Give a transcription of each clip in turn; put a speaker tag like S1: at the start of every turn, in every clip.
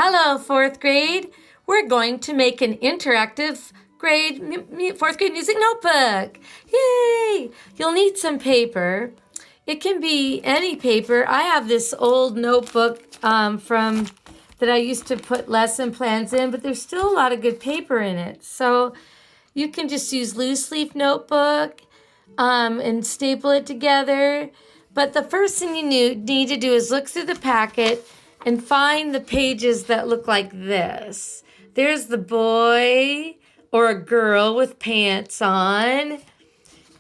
S1: Hello, fourth grade. We're going to make an interactive fourth grade music notebook. Yay! You'll need some paper. It can be any paper. I have this old notebook from that I used to put lesson plans in, but there's still a lot of good paper in it. So you can just use loose leaf notebook and staple it together. But the first thing you need to do is look through the packet and find the pages that look like this. There's the boy or a girl with pants on.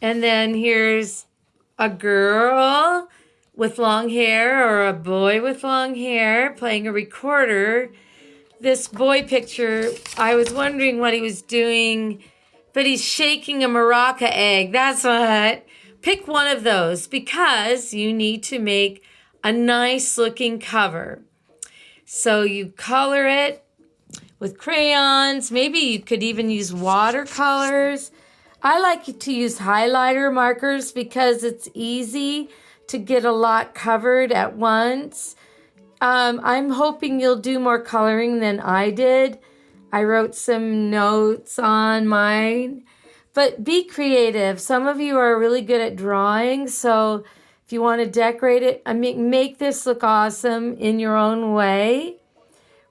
S1: And then here's a girl with long hair or a boy with long hair playing a recorder. This boy picture, I was wondering what he was doing, but he's shaking a maraca egg. That's what. Pick one of those because you need to make a nice looking cover. So you color it with crayons. Maybe you could even use watercolors. I like to use highlighter markers because it's easy to get a lot covered at once. I'm hoping you'll do more coloring than I did. I wrote some notes on mine. But be creative. Some of you are really good at drawing, so if you want to decorate it, make this look awesome in your own way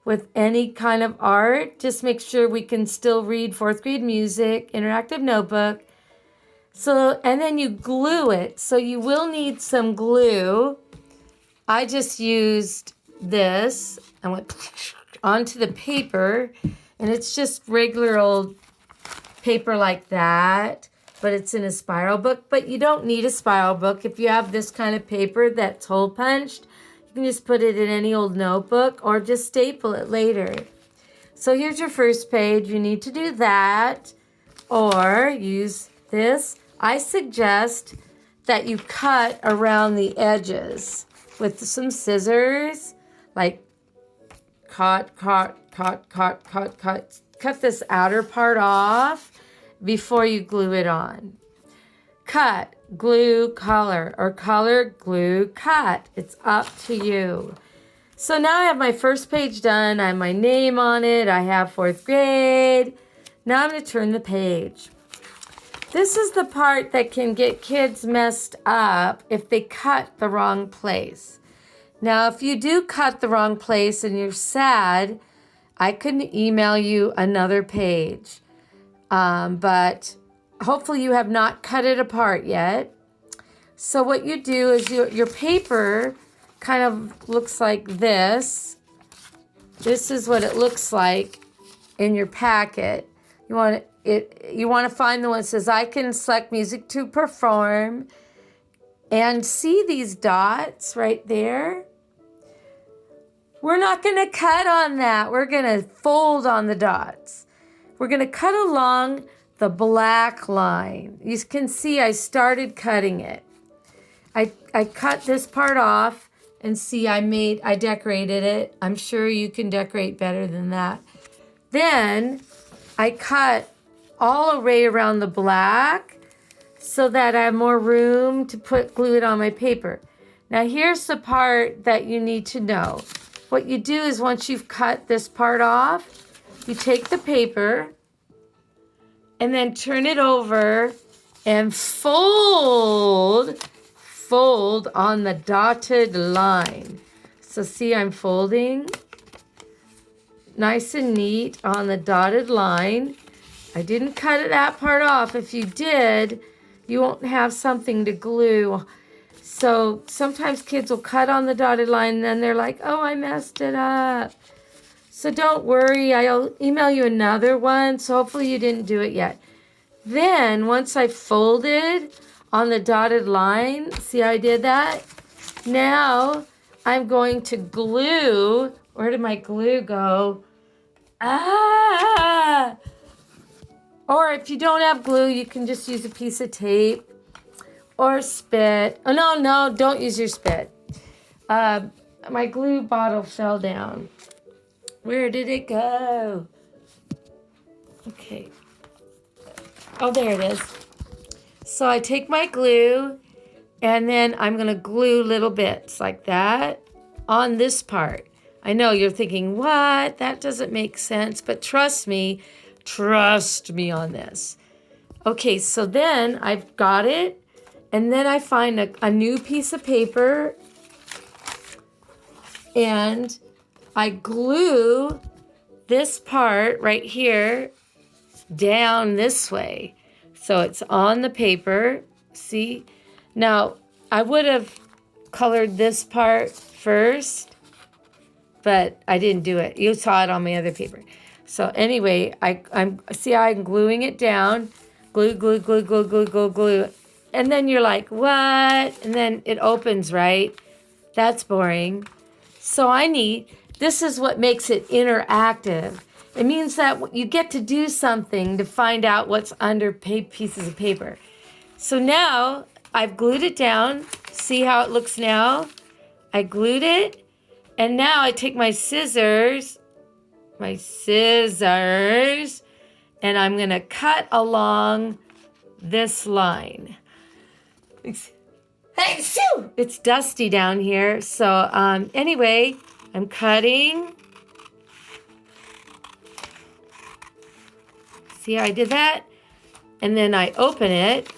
S1: with any kind of art. Just make sure we can still read fourth grade music, interactive notebook. And then you glue it. So you will need some glue. I just used this. I went onto the paper, and it's just regular old paper like that, but it's in a spiral book. But you don't need a spiral book. If you have this kind of paper that's hole punched, you can just put it in any old notebook or just staple it later. So here's your first page. You need to do that or use this. I suggest that you cut around the edges with some scissors, like cut this outer part off before you glue it on. Cut, glue, color, or color, glue, cut. It's up to you. So now I have my first page done. I have my name on it. I have fourth grade. Now I'm going to turn the page. This is the part that can get kids messed up if they cut the wrong place. Now, if you do cut the wrong place and you're sad, I could email you another page, but hopefully you have not cut it apart yet. So what you do is your paper kind of looks like this. This is what it looks like in your packet. You want to find the one that says, I can select music to perform. And see these dots right there? We're not going to cut on that. We're going to fold on the dots. We're going to cut along the black line. You can see I started cutting it. I cut this part off and see I decorated it. I'm sure you can decorate better than that. Then I cut all the way around the black so that I have more room to glue it on my paper. Now here's the part that you need to know. What you do is once you've cut this part off, you take the paper and then turn it over and fold on the dotted line. So see, I'm folding nice and neat on the dotted line. I didn't cut that part off. If you did, you won't have something to glue. So sometimes kids will cut on the dotted line and then they're like, oh, I messed it up. So don't worry, I'll email you another one. So hopefully you didn't do it yet. Then once I folded on the dotted line, see how I did that? Now I'm going to glue. Where did my glue go? Or if you don't have glue, you can just use a piece of tape. Or spit. Oh, no, don't use your spit. My glue bottle fell down. Where did it go? Okay. Oh, there it is. So I take my glue, and then I'm going to glue little bits like that on this part. I know you're thinking, what? That doesn't make sense. But trust me on this. Okay, so then I've got it. And then I find a new piece of paper. And I glue this part right here down this way. So it's on the paper. See? Now, I would have colored this part first, but I didn't do it. You saw it on my other paper. So anyway, I'm gluing it down. Glue, glue, glue, glue, glue, glue, glue. And then you're like, what? And then it opens, right? That's boring. So this is what makes it interactive. It means that you get to do something to find out what's under pieces of paper. So now I've glued it down. See how it looks now? I glued it. And now I take my scissors, and I'm going to cut along this line. It's dusty down here. So anyway, I'm cutting. See how I did that? And then I open it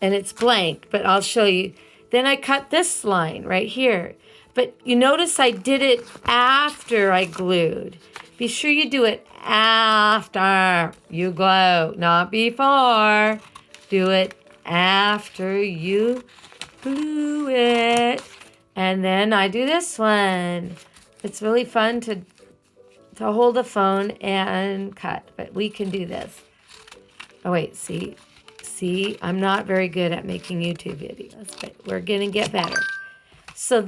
S1: and it's blank, but I'll show you. Then I cut this line right here. But you notice I did it after I glued. Be sure you do it after you glue, not before. Do it after you glue it. And then I do this one. It's really fun to hold the phone and cut, but we can do this. Oh, wait, see, I'm not very good at making YouTube videos, but we're going to get better. So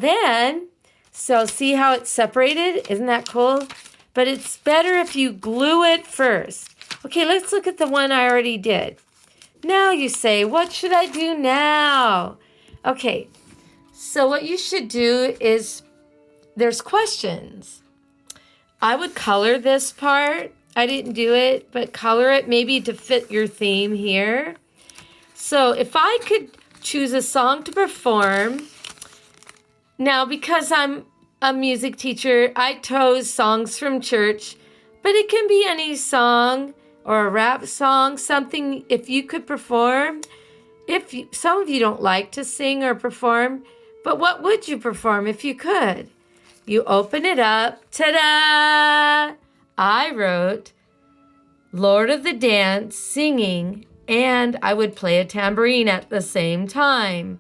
S1: see how it's separated? Isn't that cool? But it's better if you glue it first. Okay, let's look at the one I already did. Now you say, what should I do now? Okay, so what you should do is, there's questions. I would color this part. I didn't do it, but color it maybe to fit your theme here. So if I could choose a song to perform, now because I'm a music teacher, I chose songs from church, but it can be any song or a rap song, something if you could perform. Some of you don't like to sing or perform, but what would you perform if you could? You open it up, ta-da! I wrote Lord of the Dance singing, and I would play a tambourine at the same time.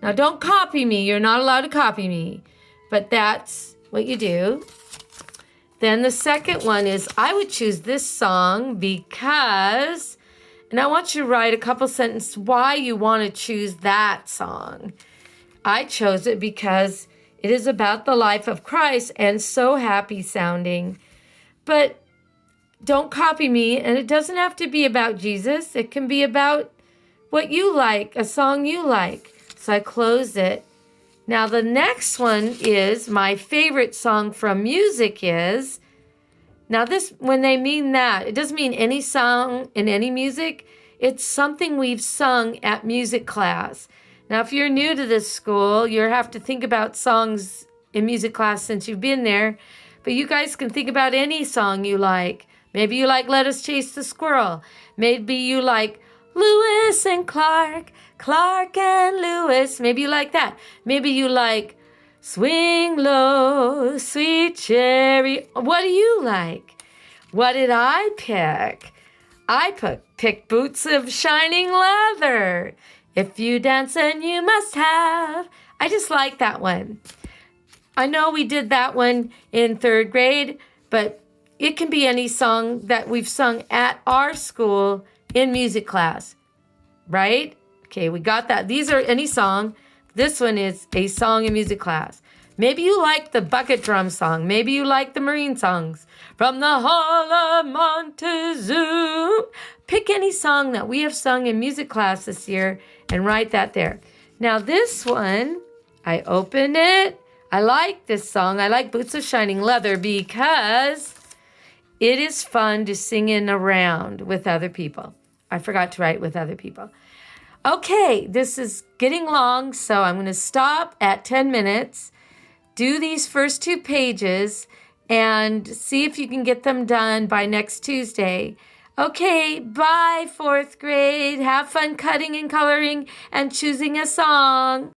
S1: Now don't copy me, you're not allowed to copy me, but that's what you do. Then the second one is I would choose this song because, and I want you to write a couple sentences why you want to choose that song. I chose it because it is about the life of Christ and so happy sounding. But don't copy me, and it doesn't have to be about Jesus. It can be about what you like, a song you like. So I close it. Now the next one is my favorite song from music is, now this, when they mean that, it doesn't mean any song in any music. It's something we've sung at music class. Now, if you're new to this school, you have to think about songs in music class since you've been there. But you guys can think about any song you like. Maybe you like Let Us Chase the Squirrel. Maybe you like Lewis and Clark, Clark and Lewis. Maybe you like that. Maybe you like Swing Low, Sweet Cherry. What do you like? What did I pick? I picked Boots of Shining Leather. If you dance, then you must have. I just like that one. I know we did that one in 3rd grade, but it can be any song that we've sung at our school in music class, right? Okay, we got that. These are any song. This one is a song in music class. Maybe you like the bucket drum song. Maybe you like the Marine songs. From the Hall of Montezuma. Pick any song that we have sung in music class this year and write that there. Now this one, I open it. I like this song. I like Boots of Shining Leather because it is fun to sing in around with other people. I forgot to write with other people. Okay, this is getting long, so I'm going to stop at 10 minutes. do these first 2 pages and see if you can get them done by next Tuesday. Okay, bye, 4th grade. Have fun cutting and coloring and choosing a song.